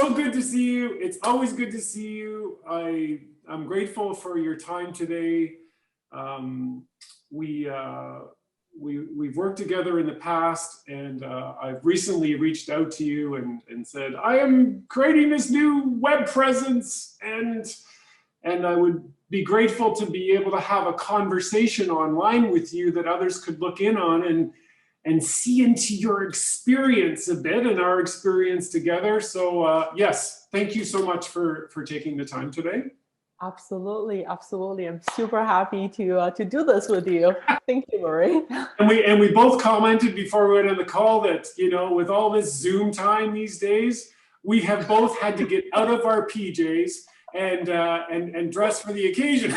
so good to see you. It's always good to see you. I'm grateful for your time today. We've worked together in the past, and I've recently reached out to you and said, I am creating this new web presence, and I would be grateful to be able to have a conversation online with you that others could look in on and see into your experience a bit and our experience together. So yes, thank you so much for taking the time today. Absolutely, absolutely. I'm super happy to do this with you. Thank you, Murray. And we both commented before we went on the call that, you know, with all this Zoom time these days, we have both had to get out of our PJs and dress for the occasion.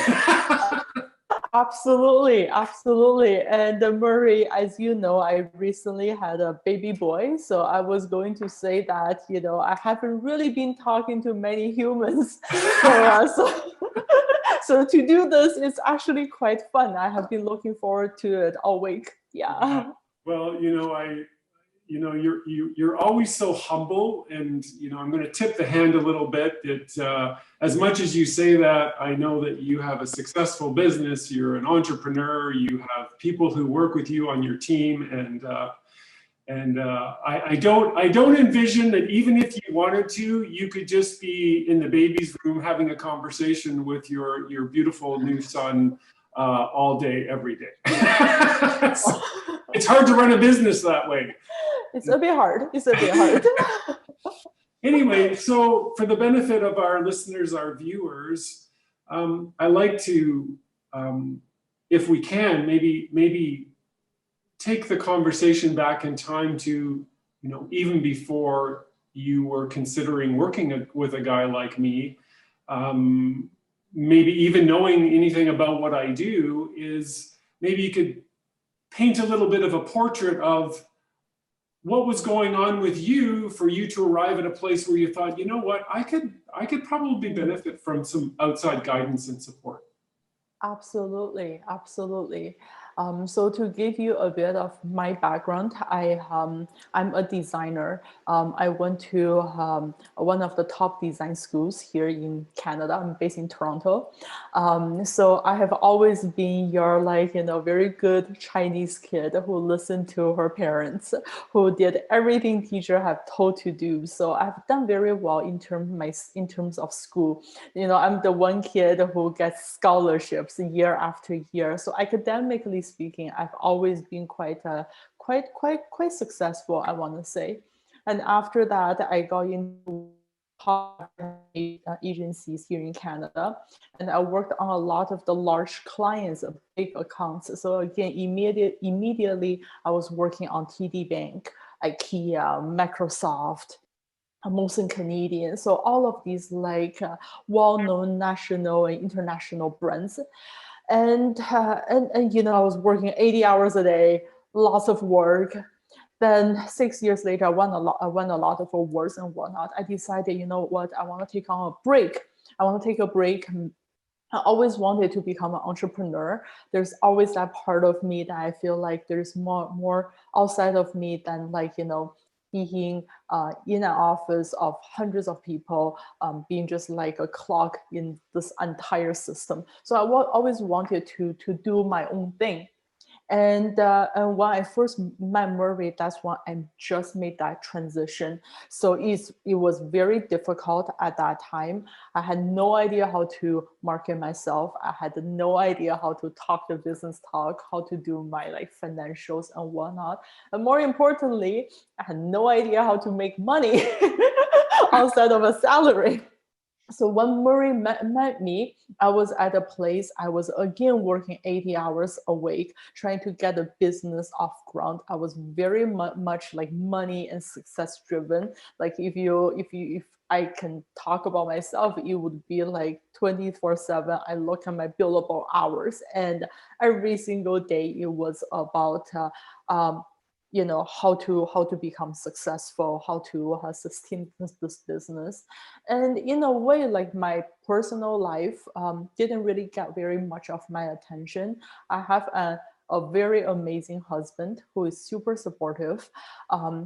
Absolutely, absolutely. And Murray, as you know, I recently had a baby boy. So I was going to say that, you know, I haven't really been talking to many humans. So to do this is actually quite fun. I have been looking forward to it all week. Yeah. Well, you know, you're always so humble, and you know, I'm going to tip the hand a little bit that as much as you say that, I know that you have a successful business. You're an entrepreneur. You have people who work with you on your team, and I don't envision that even if you wanted to, you could just be in the baby's room having a conversation with your beautiful new son all day, every day. It's hard to run a business that way. It's a bit hard. It's a bit hard. Anyway, so for the benefit of our listeners, our viewers, I like to, if we can, maybe take the conversation back in time to, you know, even before you were considering working with a guy like me. Maybe even knowing anything about what I do is maybe you could paint a little bit of a portrait of what was going on with you for you to arrive at a place where you thought, you know what, I could probably benefit from some outside guidance and support. Absolutely, absolutely. So to give you a bit of my background, I'm a designer. I went to one of the top design schools here in Canada. I'm based in Toronto. So I have always been your, like, you know, very good Chinese kid who listened to her parents, who did everything teacher have told to do. So I've done very well in terms of school. You know, I'm the one kid who gets scholarships year after year. So academically speaking, I've always been quite successful, I want to say. And after that, I got into agencies here in Canada, and I worked on a lot of the large clients of big accounts. So again, immediately I was working on TD Bank, IKEA, Microsoft, Molson Canadian. So all of these like well-known national and international brands. And you know, I was working 80 hours a day, lots of work. Then 6 years later, I won a lot of awards and whatnot. I decided, you know what, I want to take on a break. I want to take a break. I always wanted to become an entrepreneur. There's always that part of me that I feel like there's more outside of me than, like, you know, being in an office of hundreds of people, being just like a clock in this entire system. So I always wanted to do my own thing. And when I first met Murray, that's when I just made that transition. So it was very difficult at that time. I had no idea how to market myself. I had no idea how to talk the business talk, how to do my like financials and whatnot. And more importantly, I had no idea how to make money outside of a salary. So when Murray met me, I was at a place, I was again working 80 hours a week, trying to get a business off ground. I was very much like money and success driven. Like if I can talk about myself, it would be like 24/7. I look at my billable hours, and every single day it was about you know, how to become successful, how to sustain this business. And in a way, like my personal life didn't really get very much of my attention. I have a very amazing husband who is super supportive.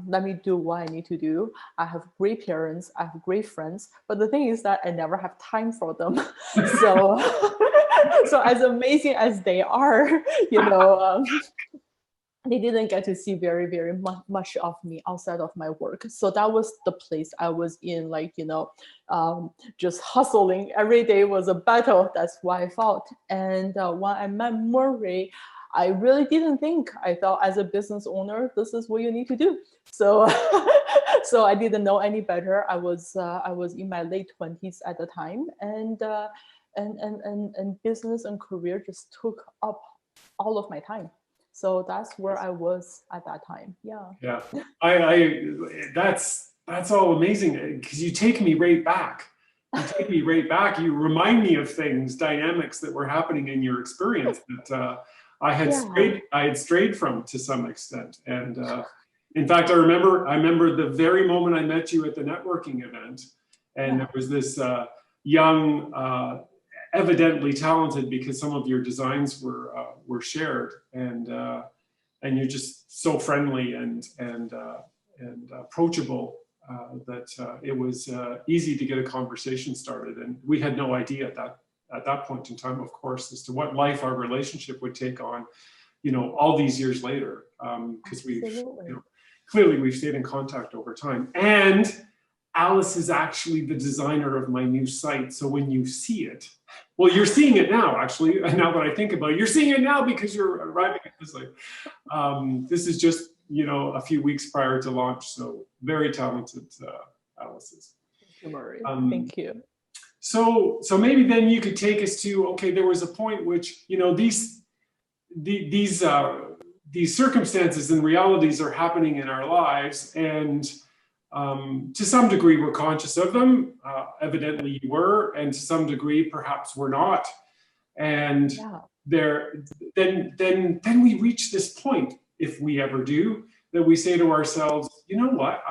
Let me do what I need to do. I have great parents, I have great friends, but the thing is that I never have time for them. So, so as amazing as they are, you know, they didn't get to see very much of me outside of my work. So that was the place I was in, like, you know, just hustling. Every day was a battle. That's why I felt. And when I met Murray, I really didn't think. I thought, as a business owner, this is what you need to do. So, so I didn't know any better. I was in my late 20s at the time, and business and career just took up all of my time. So that's where I was at that time. Yeah. Yeah. That's all amazing, because you take me right back. You take me right back. You remind me of things, dynamics that were happening in your experience that I had strayed from to some extent. And in fact, I remember the very moment I met you at the networking event, and there was this young, evidently talented, because some of your designs were shared, and you're just so friendly and approachable that it was easy to get a conversation started. And we had no idea at that point in time, of course, as to what life our relationship would take on, you know, all these years later, because clearly we've stayed in contact over time. And Alice is actually the designer of my new site. So when you see it, well, you're seeing it now, actually. Now that I think about it, you're seeing it now because you're arriving at this site. This is just, you know, a few weeks prior to launch. So very talented, Alice is. Thank you, Murray. Thank you. So maybe then you could take us to, okay, there was a point which, you know, these circumstances and realities are happening in our lives, and to some degree we're conscious of them. Evidently you were, and to some degree perhaps we're not. And then we reach this point, if we ever do, that we say to ourselves, you know what,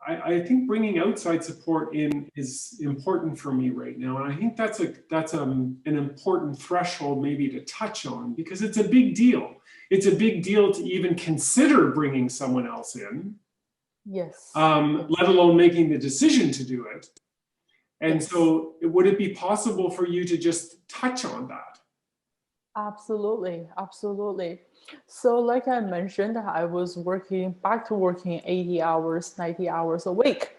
I think bringing outside support in is important for me right now. And I think that's an important threshold maybe to touch on, because it's a big deal. It's a big deal to even consider bringing someone else in. Yes. Let alone making the decision to do it. And so would it be possible for you to just touch on that? Absolutely. Absolutely. So like I mentioned, I was back to working 80 hours, 90 hours a week.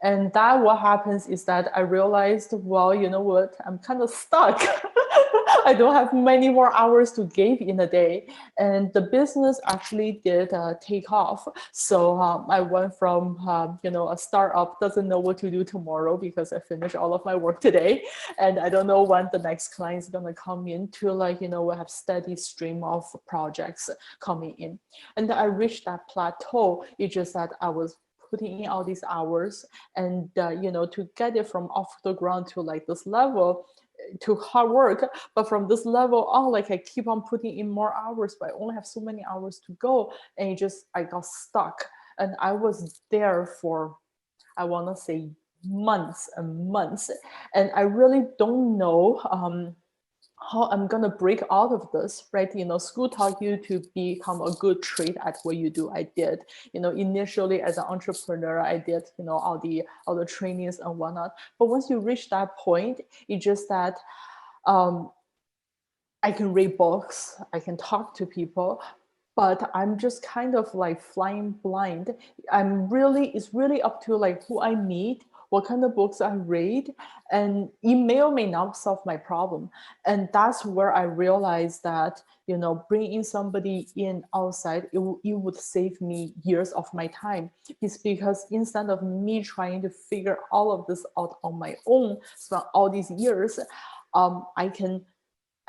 And that what happens is that I realized, well, you know what, I'm kind of stuck. I don't have many more hours to give in a day. And the business actually did take off. So I went from, you know, a startup doesn't know what to do tomorrow because I finished all of my work today. And I don't know when the next client is going to come in, to, like, you know, we have steady stream of projects coming in. And I reached that plateau. It's just that I was putting in all these hours, and you know, to get it from off the ground to like this level, to hard work, but from this level on, like, I keep on putting in more hours, but I only have so many hours to go, and I got stuck. And I was there for, I want to say, months and months, and I really don't know how I'm gonna break out of this, right? You know, school taught you to become a good trade at what you do. I did, you know, initially as an entrepreneur, I did, you know, all the trainings and whatnot. But once you reach that point, it's just that I can read books, I can talk to people, but I'm just kind of like flying blind. It's really up to like who I meet, what kind of books I read, and email may not solve my problem. And that's where I realized that, you know, bringing somebody in outside, it would save me years of my time. It's because instead of me trying to figure all of this out on my own, spend all these years, I can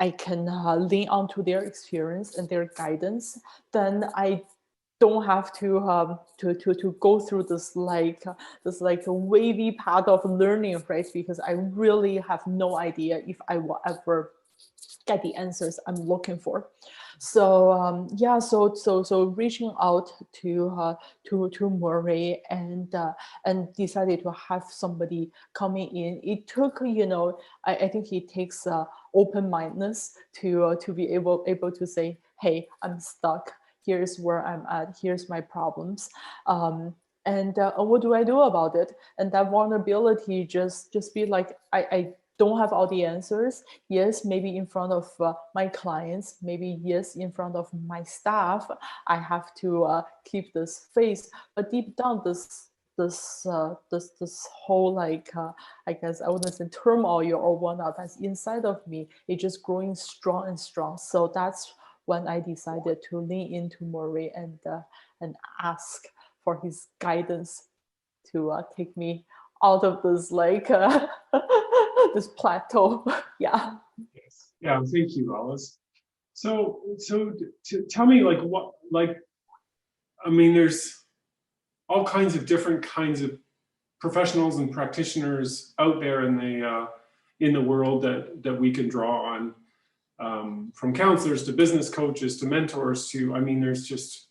lean onto their experience and their guidance. Then I don't have to go through this like a wavy path of learning, right? Because I really have no idea if I will ever get the answers I'm looking for. So yeah, so reaching out to Murray and decided to have somebody coming in. It took, you know, I think it takes open-mindedness to be able to say, hey, I'm stuck. Here's where I'm at. Here's my problems. And what do I do about it? And that vulnerability just be like, I don't have all the answers. Yes, maybe in front of my clients, maybe yes, in front of my staff, I have to keep this face. But deep down, this whole like I guess I wouldn't say turmoil or whatnot that's inside of me, it's just growing strong and strong. So that's when I decided to lean into Murray and ask for his guidance to take me out of this like this plateau. Yeah. Yes. Yeah. Thank you, Alice. So tell me, like, what, like, I mean, there's all kinds of different kinds of professionals and practitioners out there in the world that we can draw on, from counselors to business coaches to mentors to, I mean, there's just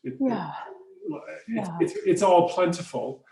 it's all plentiful.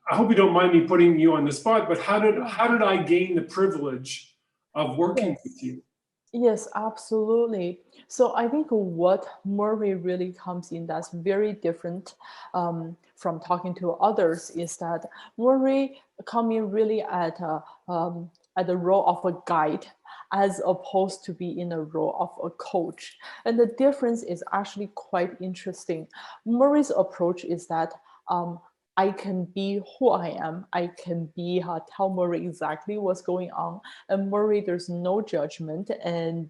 I hope you don't mind me putting you on the spot, but how did I gain the privilege of working with you? Yes, absolutely. So I think what Murray really comes in that's very different from talking to others is that Murray come in really at the role of a guide as opposed to be in a role of a coach. And the difference is actually quite interesting. Murray's approach is that I can be who I am. I can be tell Murray exactly what's going on. And Murray, there's no judgment, and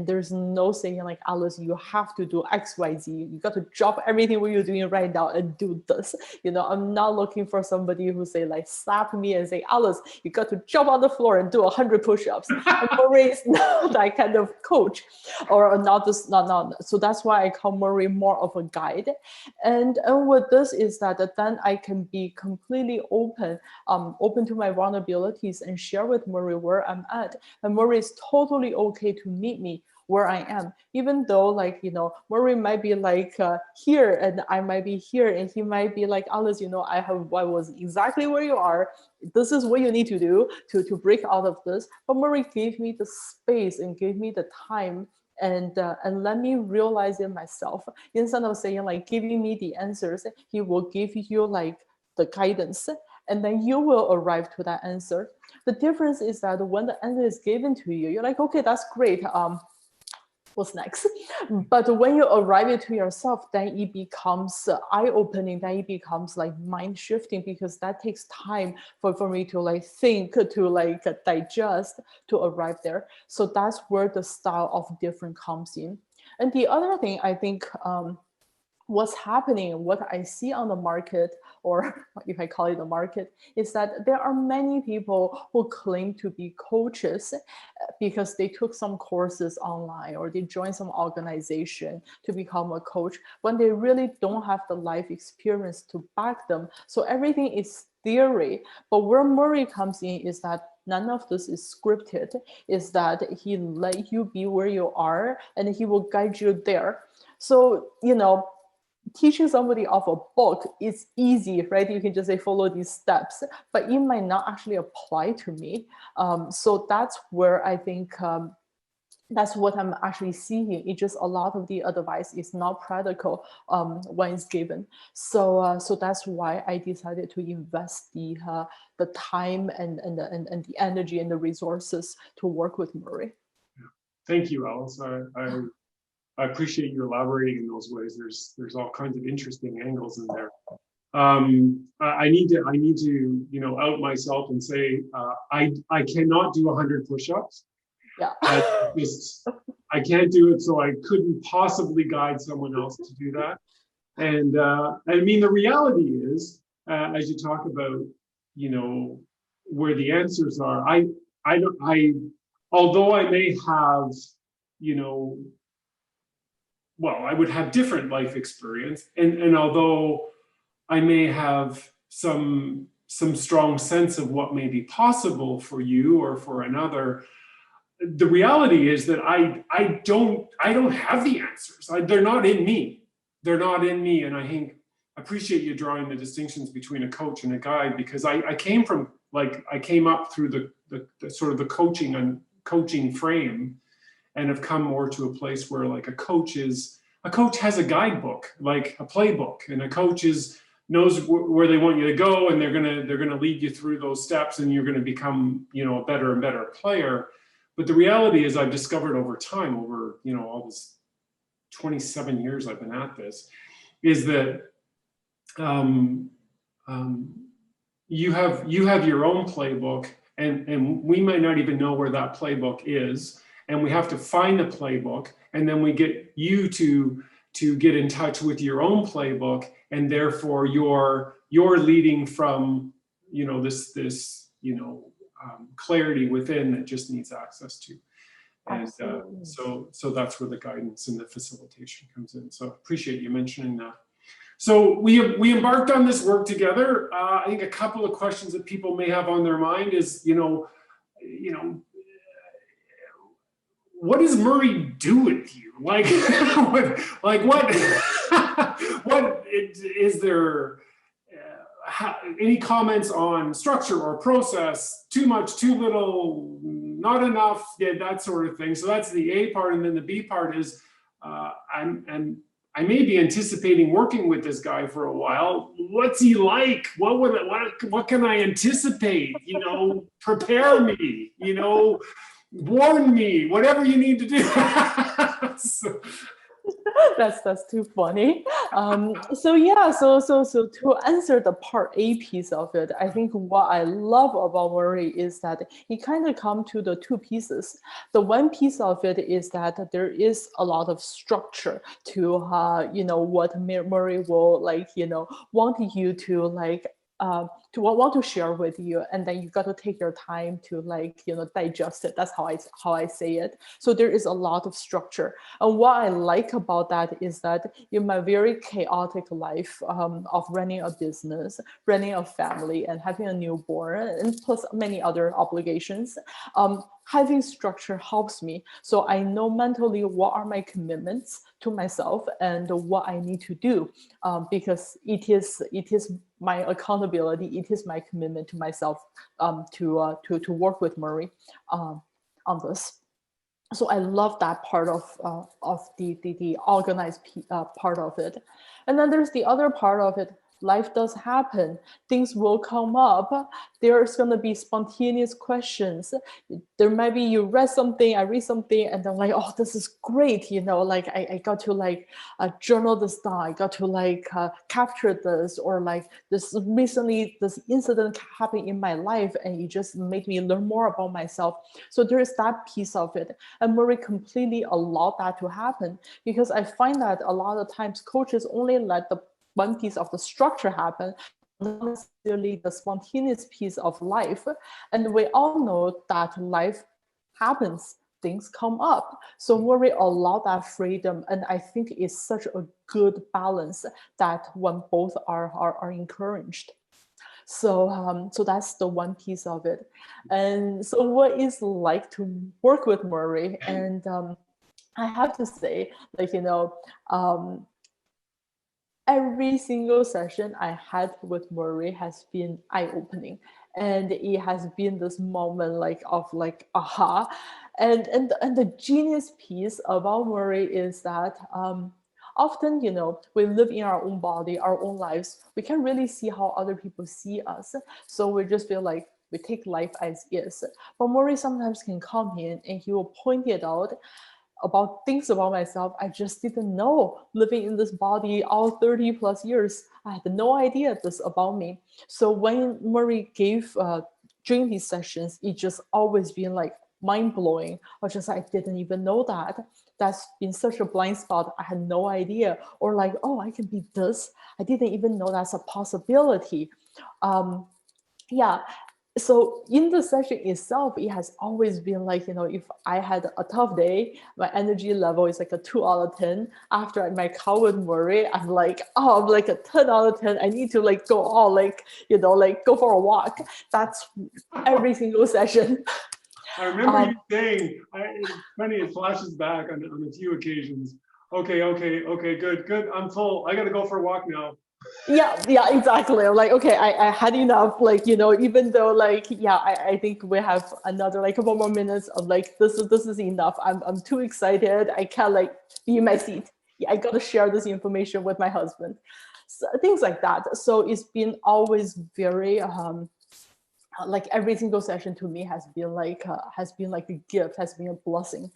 there's no saying like, Alice, you have to do X, Y, Z. You got to drop everything what you're doing right now and do this. You know, I'm not looking for somebody who say like slap me and say, Alice, you got to jump on the floor and do 100 push-ups. And Murray is not that kind of coach, or not this, not. So that's why I call Murray more of a guide. And with this is that then I can be completely open to my vulnerabilities and share with Murray where I'm at. And Murray is totally okay to meet me where I am, even though, like, you know, Murray might be like here and I might be here, and he might be like, Alice, you know, I was exactly where you are. This is what you need to do to break out of this. But Murray gave me the space and gave me the time and let me realize it myself. Instead of saying like giving me the answers, he will give you like the guidance, and then you will arrive to that answer. The difference is that when the answer is given to you, you're like, okay, that's great. What's next? But when you arrive it to yourself, then it becomes eye-opening, then it becomes like mind-shifting, because that takes time for me to like think, to like digest, to arrive there. So that's where the style of different comes in. And the other thing I think what's happening, what I see on the market, or if I call it the market, is that there are many people who claim to be coaches because they took some courses online or they joined some organization to become a coach, when they really don't have the life experience to back them. So everything is theory. But where Murray comes in is that none of this is scripted, is that he let you be where you are and he will guide you there. So, you know, teaching somebody off a book is easy, right? You can just say, follow these steps, but it might not actually apply to me. So that's where I think that's what I'm actually seeing. It's just a lot of the advice is not practical when it's given. So that's why I decided to invest the time and the energy and the resources to work with Murray. Thank you, Alice. I appreciate you elaborating in those ways. There's all kinds of interesting angles in there. I need to out myself and say I cannot do 100 push-ups. Yeah. I can't do it, so I couldn't possibly guide someone else to do that. And I mean, the reality is, as you talk about, where the answers are, although I may have, I would have different life experience, and although I may have some strong sense of what may be possible for you or for another, the reality is that I don't have the answers. They're not in me. They're not in me. And I think I appreciate you drawing the distinctions between a coach and a guide, because I came from, like, I came up through the sort of the coaching frame, and have come more to a place where, like, a coach has a guidebook, like a playbook, and a coach knows where they want you to go, and they're gonna lead you through those steps, and you're gonna become, you know, a better and better player. But the reality is, I've discovered over time, over, you know, all this 27 years I've been at this, is that you have your own playbook, and we might not even know where that playbook is, and we have to find the playbook, and then we get you to get in touch with your own playbook, and therefore you're leading from, you know, this you know, clarity within that just needs access to. And so that's where the guidance and the facilitation comes in. So appreciate you mentioning that. So we embarked on this work together. I think a couple of questions that people may have on their mind is, you know, what does Murray do with you? Like, what is there? Any comments on structure or process? Too much, too little, not enough, yeah, that sort of thing. So that's the A part, and then the B part is, I may be anticipating working with this guy for a while. What's he like? What can I anticipate? You know, prepare me. You know, warn me. Whatever you need to do. So, that's too funny. So yeah, so to answer the part A piece of it, I think what I love about Murray is that he kind of come to the two pieces. The one piece of it is that there is a lot of structure to you know, what Murray will, like, you know, want you to, like, to want to share with you, and then you got to take your time to, like, you know, digest it. That's how I say it. So there is a lot of structure, and what I like about that is that in my very chaotic life of running a business, running a family, and having a newborn, and plus many other obligations, having structure helps me. So I know mentally what are my commitments to myself and what I need to do, because it is my accountability. It is my commitment to myself to work with Murray on this. So I love that part of the organized part of it. And then there's the other part of it. Life does happen. Things will come up. There's going to be spontaneous questions. There might be you read something, I read something, and then, like, oh, this is great. You know, like I got to, like, journal this down. I got to, like, capture this, or like this recently, this incident happened in my life, and it just made me learn more about myself. So there is that piece of it. And Murray completely allowed that to happen, because I find that a lot of times coaches only let the one piece of the structure happen, not necessarily the spontaneous piece of life. And we all know that life happens, things come up. So Murray allowed that freedom, and I think it's such a good balance that when both are encouraged. So so that's the one piece of it. And so what is like to work with Murray? And I have to say, like, you know, every single session I had with Murray has been eye-opening, and it has been this moment, like, of, like, aha. And the genius piece about Murray is that often, you know, we live in our own body, our own lives. We can't really see how other people see us, so we just feel like we take life as is. But Murray sometimes can come in and he will point it out about things about myself I just didn't know. Living in this body all 30 plus years, I had no idea this about me. So when Murray gave during these sessions, it just always been, like, mind-blowing, or just, I didn't even know that. That's been such a blind spot. I had no idea. Or, like, oh, I can be this. I didn't even know that's a possibility. Yeah. So in the session itself, it has always been like, you know, if I had a tough day, my energy level is like a 2 out of 10. After my call with Murray, I'm like, oh, I'm like a 10 out of 10. I need to, like, go all, like, you know, like, go for a walk. That's every single session. I remember you saying, it's funny, it flashes back on a few occasions. Okay, good. I'm full. I got to go for a walk now. Yeah, exactly. I'm like, okay, I had enough. Like, even though like, yeah, I think we have another like couple more minutes of like, this is enough. I'm too excited. I can't like be in my seat. Yeah, I got to share this information with my husband. So, things like that. So it's been always very, like every single session to me has been like a gift, has been a blessing.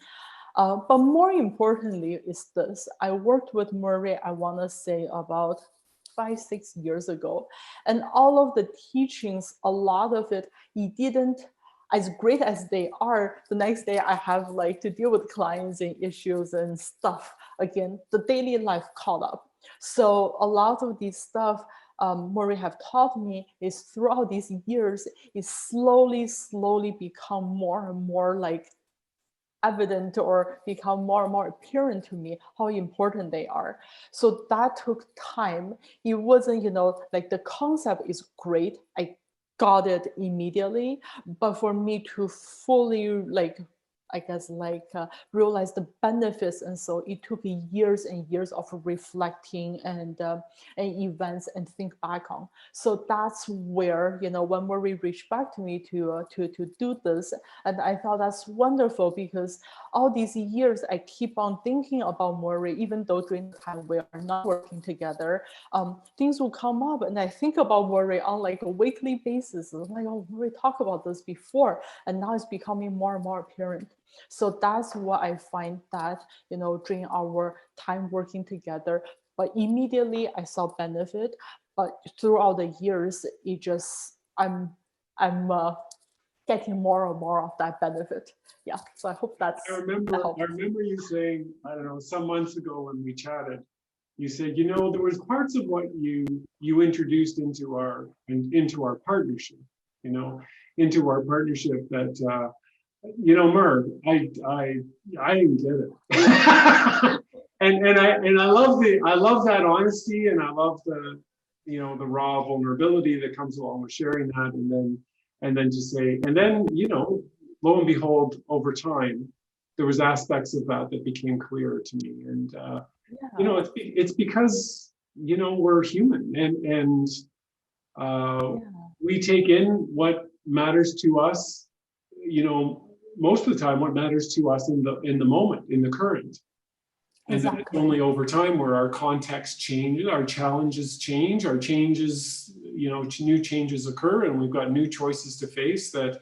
But more importantly is this: I worked with Murray, I want to say about 5-6 years ago, and all of the teachings, a lot of it, he didn't. As great as they are, the next day I have like to deal with clients and issues and stuff. Again, the daily life caught up. So a lot of these stuff Murray have taught me is throughout these years is slowly become more and more like evident or become more and more apparent to me how important they are. So that took time. It wasn't, like the concept is great. I got it immediately, but for me to fully like, I guess realize the benefits, and so it took years and years of reflecting and events and think back on. So that's where when Murray reached back to me to do this, and I thought that's wonderful because all these years I keep on thinking about Murray, even though during the time we are not working together, things will come up, and I think about Murray on like a weekly basis. I'm like, oh, Murray talked about this before, and now it's becoming more and more apparent. So that's what I find that, during our time working together, but immediately I saw benefit, but throughout the years, it just, I'm getting more and more of that benefit. Yeah, so I hope that helps. I remember you saying, I don't know, some months ago when we chatted, you said, there was parts of what you introduced into our partnership, into our partnership that Murr, I didn't get it. and I love that honesty, and I love the the raw vulnerability that comes along with sharing that, and then to say, and then lo and behold, over time, there was aspects of that became clearer to me, and it's because we're human, and we take in what matters to us, most of the time what matters to us in the moment, in the current. And exactly. Then it's only over time where our context changes, our challenges change, our changes, new changes occur, and we've got new choices to face that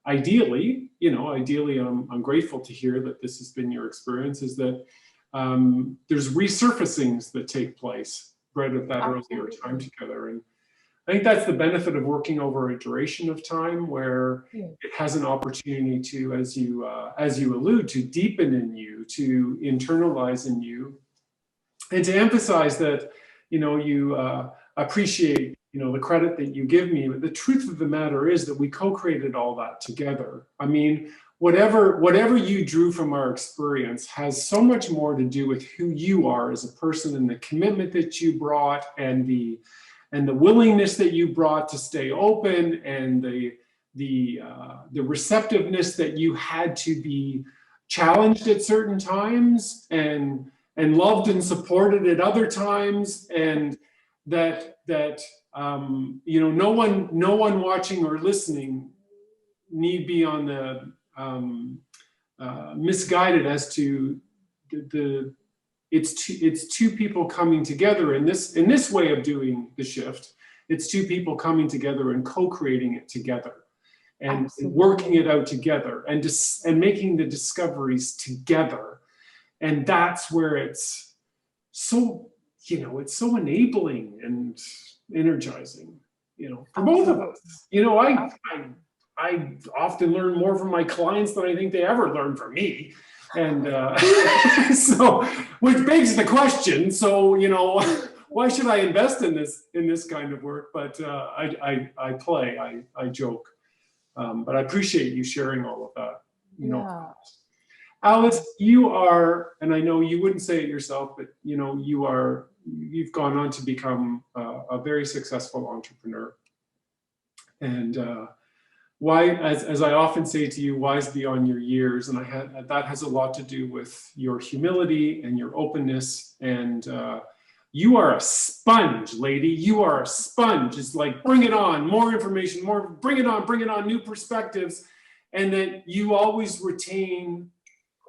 ideally, I'm grateful to hear that this has been your experience, is that there's resurfacings that take place right at that earlier time together. And I think that's the benefit of working over a duration of time, where it has an opportunity to, as you allude to, deepen in you, to internalize in you, and to emphasize that you appreciate the credit that you give me. But the truth of the matter is that we co-created all that together. I mean, whatever you drew from our experience has so much more to do with who you are as a person, and the commitment that you brought, and the willingness that you brought to stay open, and the receptiveness that you had to be challenged at certain times, and loved and supported at other times, and that no one watching or listening need be on the misguided as to it's two people coming together in this way of doing the shift. It's two people coming together and co-creating it together, and working it out together, and making the discoveries together. And that's where it's so it's so enabling and energizing, for both of us. I often learn more from my clients than I think they ever learn from me. And so, which begs the question, so, why should I invest in this kind of work? But I joke. But I appreciate you sharing all of that. Alice, you are, and I know you wouldn't say it yourself, but you've gone on to become a very successful entrepreneur. And as I often say to you, wise beyond your years. And that has a lot to do with your humility and your openness. And you are a sponge, lady. You are a sponge. It's like, bring it on, more information, bring it on, new perspectives. And that you always retain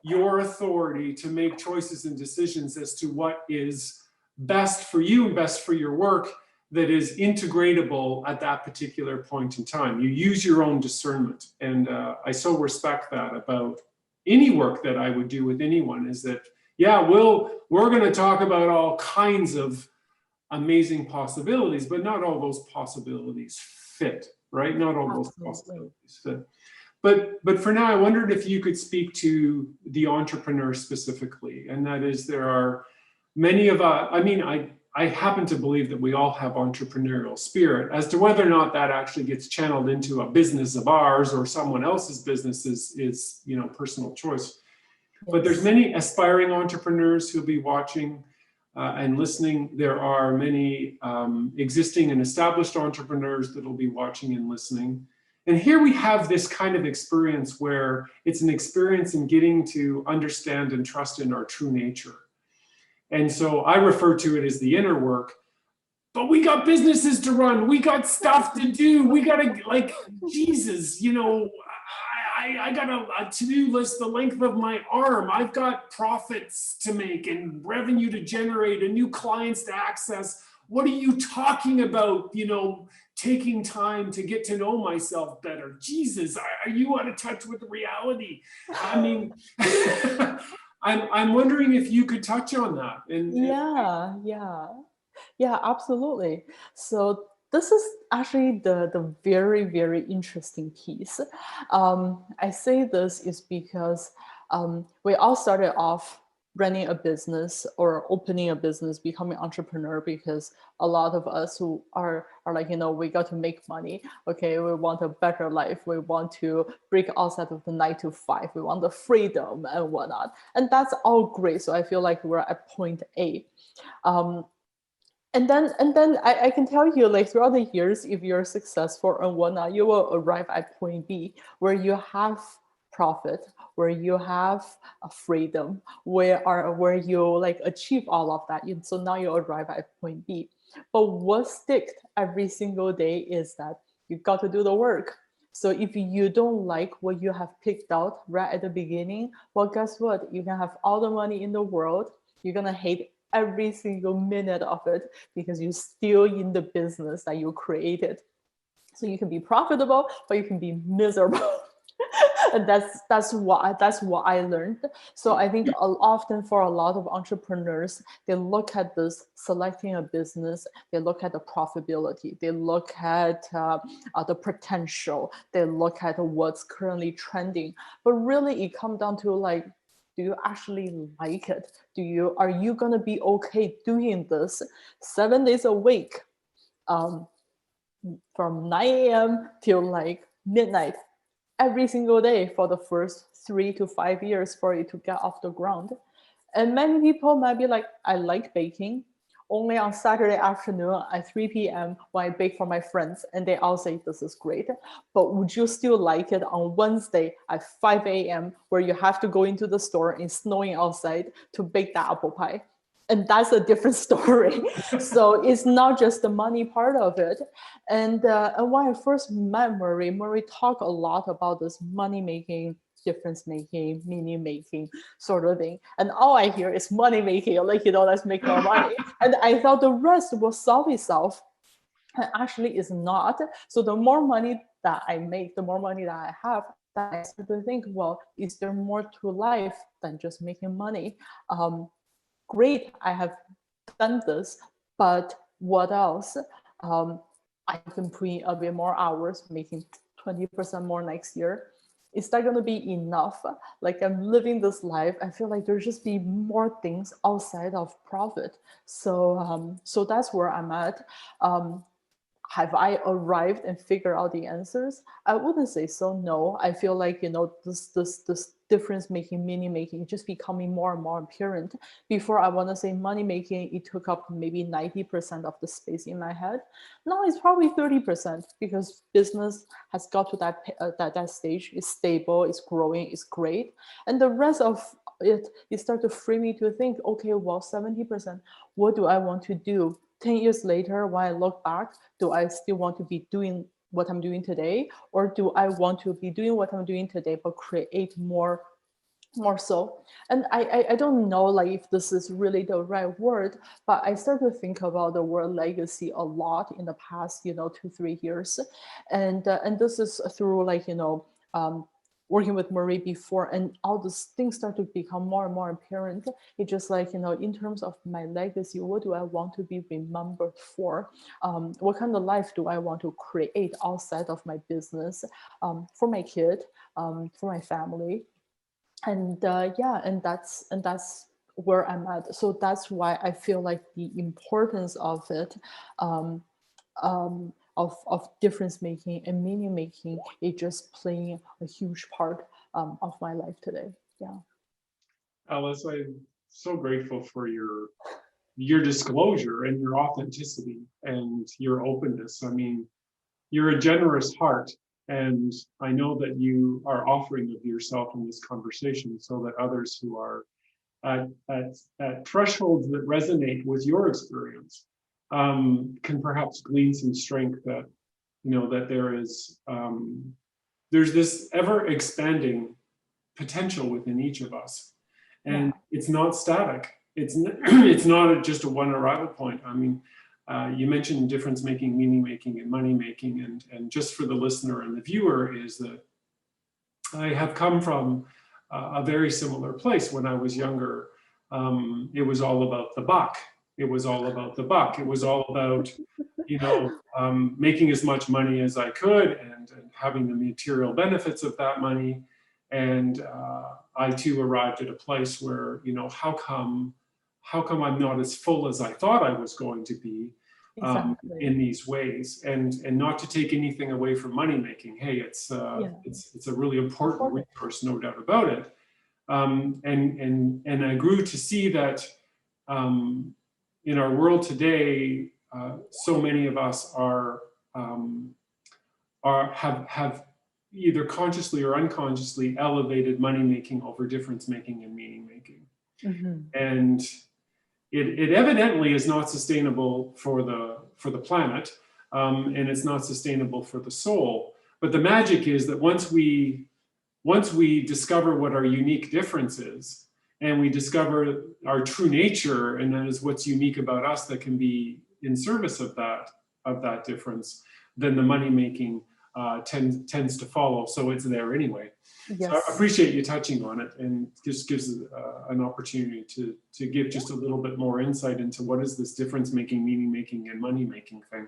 your authority to make choices and decisions as to what is best for you and best for your work, that is integratable at that particular point in time. You use your own discernment. And I so respect that about any work that I would do with anyone, is that, yeah, we're going to talk about all kinds of amazing possibilities, but not all those possibilities fit, right? Not all those possibilities fit. But for now, I wondered if you could speak to the entrepreneur specifically. And that is, there are many of us, I happen to believe that we all have entrepreneurial spirit. As to whether or not that actually gets channeled into a business of ours or someone else's business is personal choice. Yes. But there's many aspiring entrepreneurs who'll be watching and listening. There are many existing and established entrepreneurs that will be watching and listening. And here we have this kind of experience where it's an experience in getting to understand and trust in our true nature. And so I refer to it as the inner work, but we got businesses to run. We got stuff to do. We got to, like, Jesus, I got a to-do list the length of my arm. I've got profits to make and revenue to generate and new clients to access. What are you talking about? Taking time to get to know myself better. Jesus, are you out of touch with reality? I mean, I'm wondering if you could touch on that. Yeah, absolutely. So this is actually the very, very interesting piece. I say this is because we all started off running a business or opening a business, becoming entrepreneur, because a lot of us who are like, we got to make money. Okay, we want a better life. We want to break outside of the 9 to 5. We want the freedom and whatnot. And that's all great. So I feel like we're at point A. And then I can tell you, like, throughout the years, if you're successful and whatnot, you will arrive at point B, where you have profit, where you have a freedom, where you like achieve all of that. So now you arrive at point B. But what sticks every single day is that you got to do the work. So if you don't like what you have picked out right at the beginning, well, guess what? You can have all the money in the world. You're gonna hate every single minute of it because you're still in the business that you created. So you can be profitable, but you can be miserable. And that's what I learned. So I think often for a lot of entrepreneurs, they look at this selecting a business, they look at the profitability, they look at the potential, they look at what's currently trending. But really it comes down to, like, do you actually like it? Are you gonna be okay doing this 7 days a week, from 9 a.m. till like midnight, every single day for the first 3 to 5 years for it to get off the ground? And many people might be like, I like baking. Only on Saturday afternoon at 3 p.m. when I bake for my friends, and they all say this is great. But would you still like it on Wednesday at 5 a.m. where you have to go into the store and it's snowing outside to bake that apple pie? And that's a different story. So it's not just the money part of it. And when I first met Murray talked a lot about this money making, difference making, meaning making sort of thing. And all I hear is money making, like, let's make more money. And I thought the rest will solve itself. And actually it's not. So the more money that I make, the more money that I have, that I start to think, well, is there more to life than just making money? Great, I have done this, but what else? I can put in a bit more hours, making 20% more next year. Is that going to be enough? Like, I'm living this life, I feel like there's just be more things outside of profit. So that's where I'm at. have I arrived and figured out the answers? I wouldn't say so. No, I feel like, this difference making, meaning making, just becoming more and more apparent. Before, I want to say money making, it took up maybe 90% of the space in my head. Now it's probably 30% because business has got to that stage. It's stable, it's growing, it's great, and the rest of it start to free me to think, okay, well, 70%, what do I want to do 10 years later? When I look back, do I still want to be doing what I'm doing today, or do I want to be doing what I'm doing today but create more so? And I don't know, like, if this is really the right word, but I start to think about the word legacy a lot in the past 2-3 years. And this is through, like, working with Murray before, and all these things start to become more and more apparent. It's just like, in terms of my legacy, what do I want to be remembered for? What kind of life do I want to create outside of my business, for my kid, for my family? And and that's where I'm at. So that's why I feel like the importance of it, um, of difference making and meaning making, is just playing a huge part of my life today. Yeah. Alice, I'm so grateful for your disclosure and your authenticity and your openness. I mean, you're a generous heart, and I know that you are offering of yourself in this conversation so that others who are at thresholds that resonate with your experience can perhaps glean some strength that that there's this ever expanding potential within each of us, and it's not static. It's not just a one arrival point. I mean, you mentioned difference making, meaning making, and money making, and just for the listener and the viewer, is that I have come from a very similar place. When I was younger, it was all about the buck. It was all about the buck. It was all about, making as much money as I could and having the material benefits of that money. And I too arrived at a place where, how come I'm not as full as I thought I was going to be, in these ways, and not to take anything away from money making. Hey, it's a really important resource, no doubt about it. And I grew to see that in our world today, so many of us have either consciously or unconsciously elevated money making over difference making and meaning making. Mm-hmm. And it evidently is not sustainable for the planet, and it's not sustainable for the soul. But the magic is that once we discover what our unique difference is, and we discover our true nature, and that is what's unique about us that can be in service of that difference, then the money making tends to follow. So it's there anyway. Yes. So I appreciate you touching on it, and just gives an opportunity to give just a little bit more insight into what is this difference making, meaning making, and money making thing.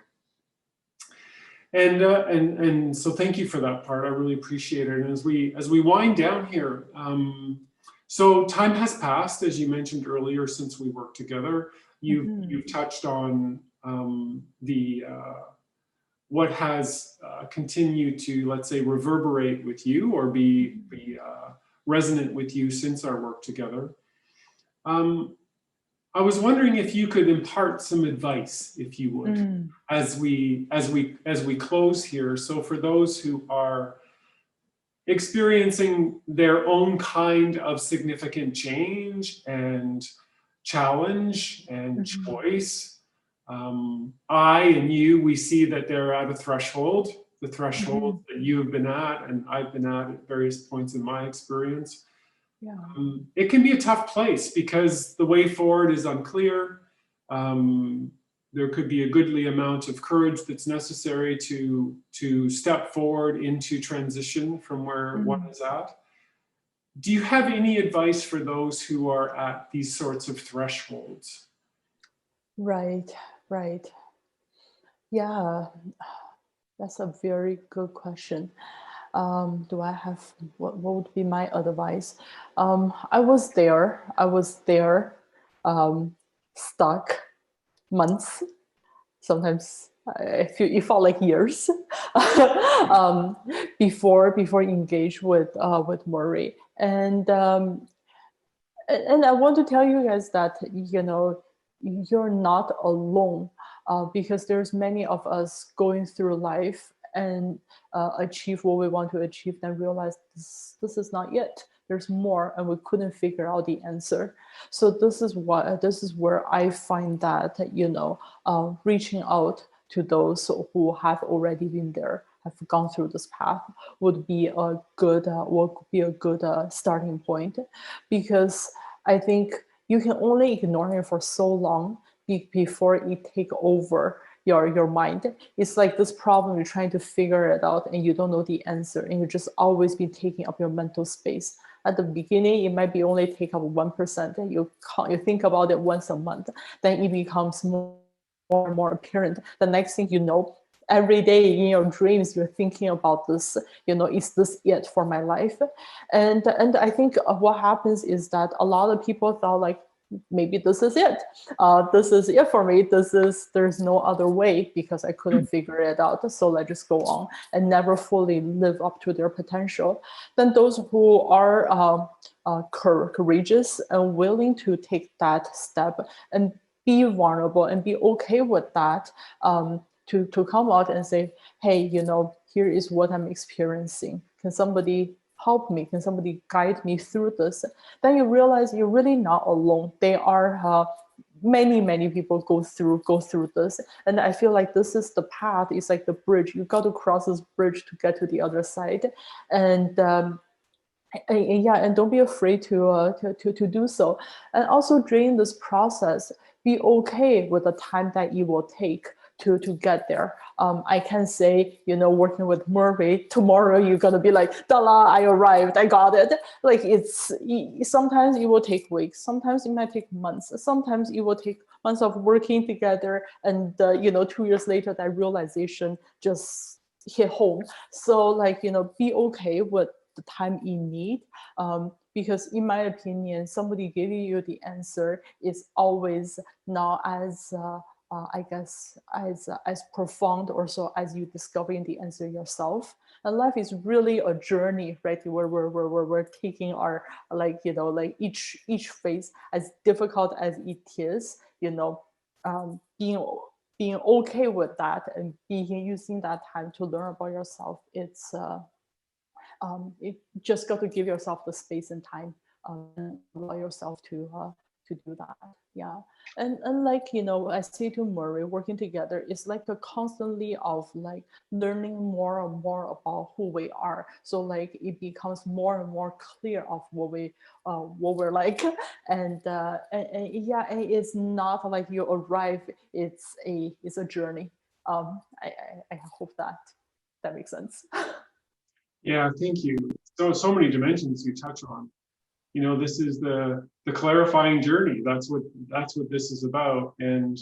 And so thank you for that part. I really appreciate it. And as we wind down here, so time has passed, as you mentioned earlier, since we worked together. You've touched on what has continued to, let's say, reverberate with you or be resonant with you since our work together. I was wondering if you could impart some advice, if you would, as we close here. So for those who are experiencing their own kind of significant change and challenge and choice, I and you, we see that they're at a threshold, the threshold that you have been at and I've been at various points in my experience. Yeah. It can be a tough place because the way forward is unclear. There could be a goodly amount of courage that's necessary to step forward into transition from where one is at. Do you have any advice for those who are at these sorts of thresholds? Right. Yeah, that's a very good question. Do I have, what would be my advice? I was there, stuck months, sometimes it felt like years before engage with Murray. And I want to tell you guys that, you know, you're not alone, because there's many of us going through life and achieve what we want to achieve, then realize this is not it. There's more, and we couldn't figure out the answer. So this is where I find that, you know, reaching out to those who have already been there, have gone through this path, would be a good starting point, because I think you can only ignore it for so long before it take over your mind. It's like this problem, you're trying to figure it out and you don't know the answer, and you just always be taking up your mental space. At the beginning, it might be only take up 1%, and you think about it once a month. Then it becomes more and more apparent. The next thing you know, every day in your dreams, you're thinking about this, you know, is this it for my life? And I think what happens is that a lot of people thought like, maybe this is it. This is it for me. There's no other way, because I couldn't figure it out. So let's just go on and never fully live up to their potential. Then those who are courageous and willing to take that step and be vulnerable and be okay with that, to come out and say, hey, you know, here is what I'm experiencing. Can somebody help me? Can somebody guide me through this? Then you realize you're really not alone. There are many people go through this. And I feel like this is the path. It's like the bridge. You got to cross this bridge to get to the other side. And don't be afraid to do so. And also during this process, be okay with the time that it will take to get there. I can say, you know, working with Murray, tomorrow you're gonna be like, Dala, I arrived, I got it. Like sometimes it will take weeks, sometimes it might take months, sometimes it will take months of working together, and you know, 2 years later, that realization just hit home. So like, you know, be okay with the time you need, because in my opinion, somebody giving you the answer is always not as I guess as profound or so as you discovering the answer yourself. And life is really a journey, right? Where we're taking our, like, you know, like each phase, as difficult as it is, you know, being okay with that and using that time to learn about yourself. It's it just got to give yourself the space and time, and allow yourself to do that. Yeah. And like, you know, I say to Murray, working together is like the constantly of like learning more and more about who we are. So like it becomes more and more clear of what we're like. And yeah, and it's not like you arrive, it's a journey. I hope that makes sense. Yeah, thank you. So many dimensions you touch on. You know, this is the clarifying journey. That's what this is about. And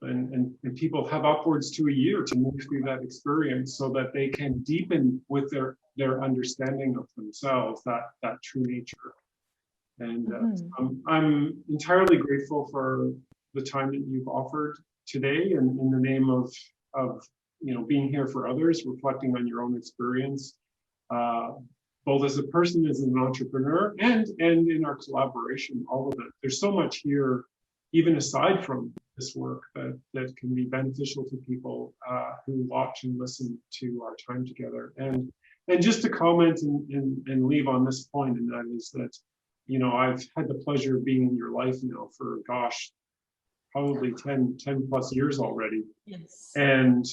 and people have upwards to a year to move through that experience, so that they can deepen with their understanding of themselves, that true nature. And I'm entirely grateful for the time that you've offered today, and in the name of you know, being here for others, reflecting on your own experience, both as a person, as an entrepreneur, and in our collaboration, all of it. There's so much here, even aside from this work, that can be beneficial to people who watch and listen to our time together. And just to comment and leave on this point, and that is that, you know, I've had the pleasure of being in your life now for, gosh, probably 10 plus years already. Yes. And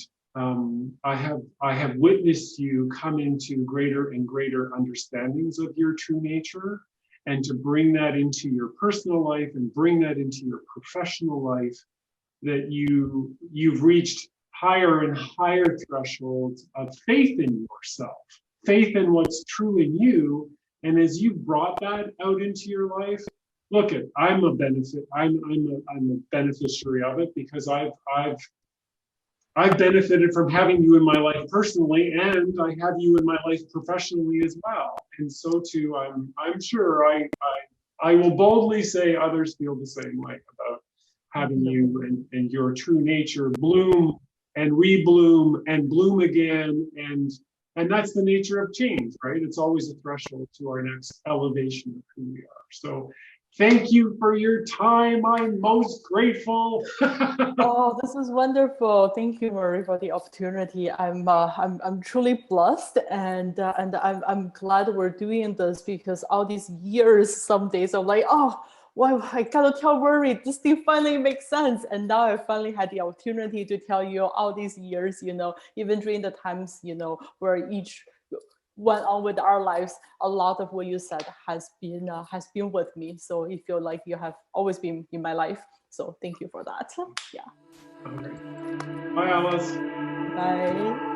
I have witnessed you come into greater and greater understandings of your true nature, and to bring that into your personal life and bring that into your professional life, that you've reached higher and higher thresholds of faith in yourself, faith in what's true in you. And as you brought that out into your life, look, I'm a beneficiary of it, because I've benefited from having you in my life personally, and I have you in my life professionally as well. And so too, I'm sure I will boldly say others feel the same way having you and your true nature bloom and rebloom and bloom again. And that's the nature of change, right? It's always a threshold to our next elevation of who we are. So thank you for your time. I'm most grateful. Oh, this is wonderful. Thank you, Murray, for the opportunity. I'm truly blessed, and I'm glad we're doing this, because all these years, some days I'm like, oh, wow, I gotta tell Murray, this thing finally makes sense. And now I finally had the opportunity to tell you all these years, even during the times, where each went on with our lives, a lot of what you said has been with me. So I feel like you have always been in my life. So thank you for that. Yeah. Okay. Bye, Alice. Bye.